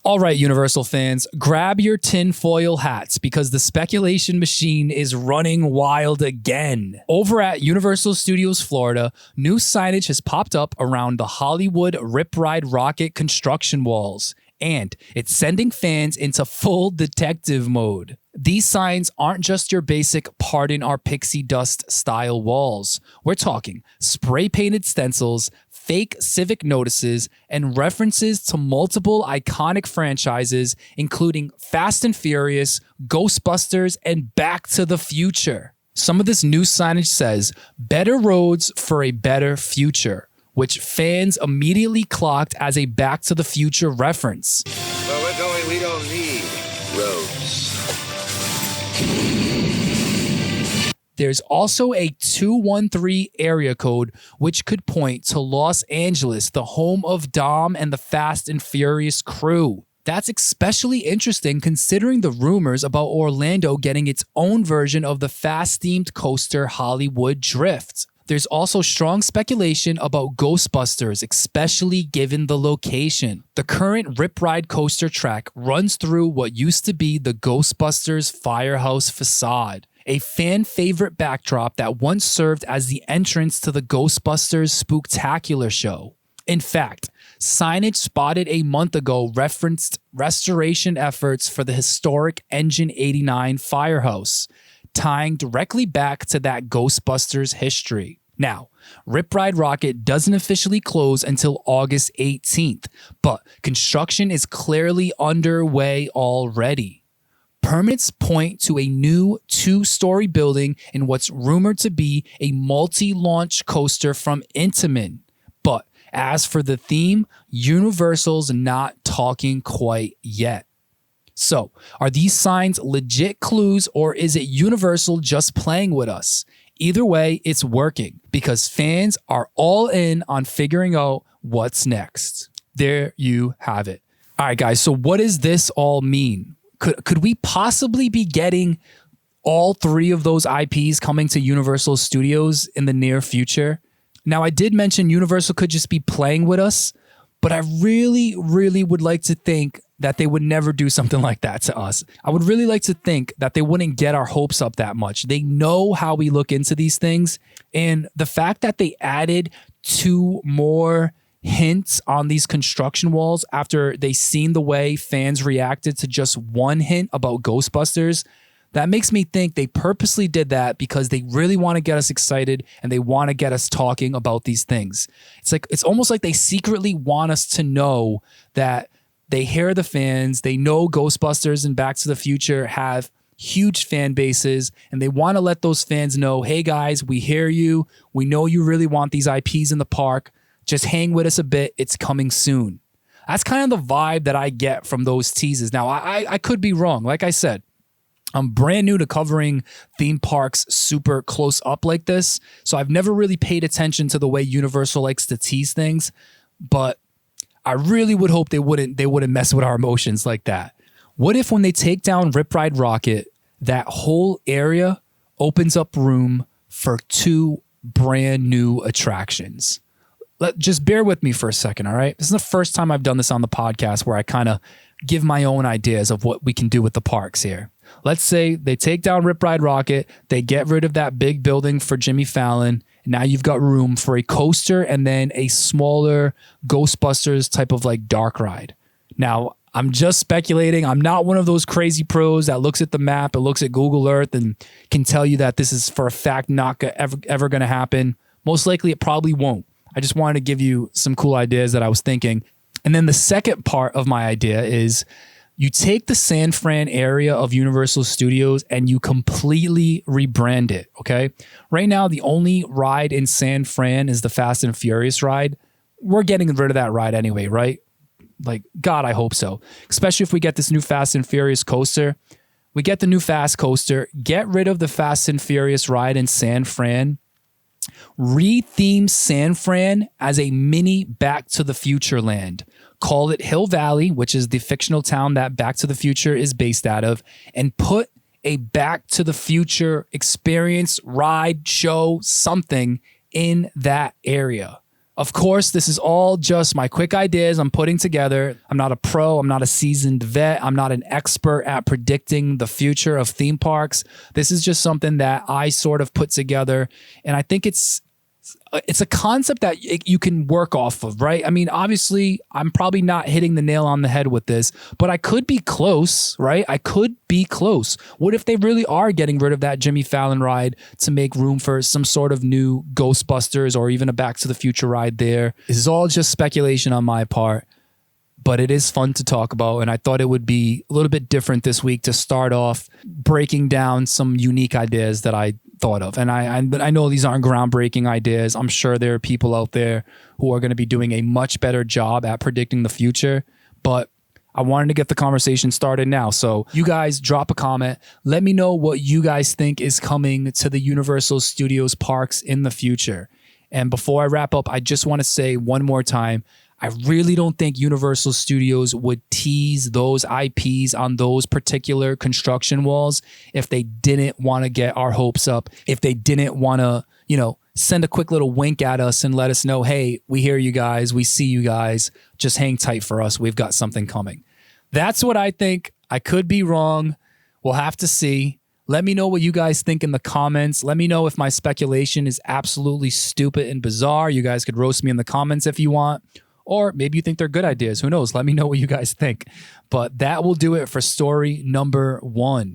All right, Universal fans, grab your tinfoil hats because the speculation machine is running wild again. Over at Universal Studios Florida, new signage has popped up around the Hollywood Rip Ride Rocket construction walls, and it's sending fans into full detective mode. These signs aren't just your basic pardon our pixie dust style walls. We're talking spray painted stencils, fake civic notices, and references to multiple iconic franchises, including Fast and Furious, Ghostbusters, and Back to the Future. Some of this new signage says, "Better roads for a better future," which fans immediately clocked as a Back to the Future reference. Well, we don't need roads. There's also a 213 area code, which could point to Los Angeles, the home of Dom and the Fast and Furious crew. That's especially interesting considering the rumors about Orlando getting its own version of the Fast-themed coaster Hollywood Drift. There's also strong speculation about Ghostbusters, especially given the location. The current Rip Ride coaster track runs through what used to be the Ghostbusters firehouse facade, a fan favorite backdrop that once served as the entrance to the Ghostbusters Spooktacular show. In fact, signage spotted a month ago referenced restoration efforts for the historic Engine 89 firehouse, tying directly back to that Ghostbusters history. Now, Rip Ride Rocket doesn't officially close until August 18th, but construction is clearly underway already. Permits point to a new 2-story building in what's rumored to be a multi-launch coaster from Intamin. But as for the theme, Universal's not talking quite yet. So, are these signs legit clues, or is it Universal just playing with us? Either way, it's working because fans are all in on figuring out what's next. There you have it. All right, guys, so what does this all mean? Could we possibly be getting all 3 of those IPs coming to Universal Studios in the near future? Now, I did mention Universal could just be playing with us, but I really, really would like to think that they would never do something like that to us. I would really like to think that they wouldn't get our hopes up that much. They know how we look into these things. And the fact that they added 2 more hints on these construction walls after they seen the way fans reacted to just 1 hint about Ghostbusters, that makes me think they purposely did that because they really want to get us excited and they want to get us talking about these things. It's almost like they secretly want us to know that they hear the fans, they know Ghostbusters and Back to the Future have huge fan bases, and they want to let those fans know, hey guys, we hear you. We know you really want these IPs in the park. Just hang with us a bit. It's coming soon. That's kind of the vibe that I get from those teases. Now, I could be wrong. Like I said, I'm brand new to covering theme parks super close up like this, so I've never really paid attention to the way Universal likes to tease things, but I really would hope they wouldn't mess with our emotions like that. What if when they take down Rip Ride Rocket, that whole area opens up room for 2 brand new attractions? Just bear with me for a second, all right? This is the first time I've done this on the podcast where I kind of give my own ideas of what we can do with the parks here. Let's say they take down Rip Ride Rocket, they get rid of that big building for Jimmy Fallon. Now you've got room for a coaster and then a smaller Ghostbusters type of like dark ride. Now, I'm just speculating. I'm not one of those crazy pros that looks at the map and looks at Google Earth and can tell you that this is for a fact not ever going to happen. Most likely it probably won't. I just wanted to give you some cool ideas that I was thinking. And then the second part of my idea is you take the San Fran area of Universal Studios and you completely rebrand it, okay? Right now, the only ride in San Fran is the Fast and Furious ride. We're getting rid of that ride anyway, right? Like, God, I hope so. Especially if we get this new Fast and Furious coaster. We get the new Fast coaster, get rid of the Fast and Furious ride in San Fran, retheme San Fran as a mini Back to the Future land. Call it Hill Valley, which is the fictional town that Back to the Future is based out of, and put a Back to the Future experience, ride, show, something in that area. Of course, this is all just my quick ideas I'm putting together. I'm not a pro. I'm not a seasoned vet. I'm not an expert at predicting the future of theme parks. This is just something that I sort of put together. And I think it's a concept that you can work off of, right? I mean, obviously, I'm probably not hitting the nail on the head with this, but I could be close, right? I could be close. What if they really are getting rid of that Jimmy Fallon ride to make room for some sort of new Ghostbusters or even a Back to the Future ride there? This is all just speculation on my part, but it is fun to talk about. And I thought it would be a little bit different this week to start off breaking down some unique ideas that I thought of. And I know these aren't groundbreaking ideas. I'm sure there are people out there who are going to be doing a much better job at predicting the future, but I wanted to get the conversation started now. So you guys drop a comment. Let me know what you guys think is coming to the Universal Studios parks in the future. And before I wrap up, I just want to say one more time, I really don't think Universal Studios would tease those IPs on those particular construction walls if they didn't want to get our hopes up, if they didn't want to, send a quick little wink at us and let us know, hey, we hear you guys, we see you guys, just hang tight for us, we've got something coming. That's what I think. I could be wrong. We'll have to see. Let me know what you guys think in the comments. Let me know if my speculation is absolutely stupid and bizarre. You guys could roast me in the comments if you want. Or maybe you think they're good ideas. Who knows? Let me know what you guys think. But that will do it for story number 1.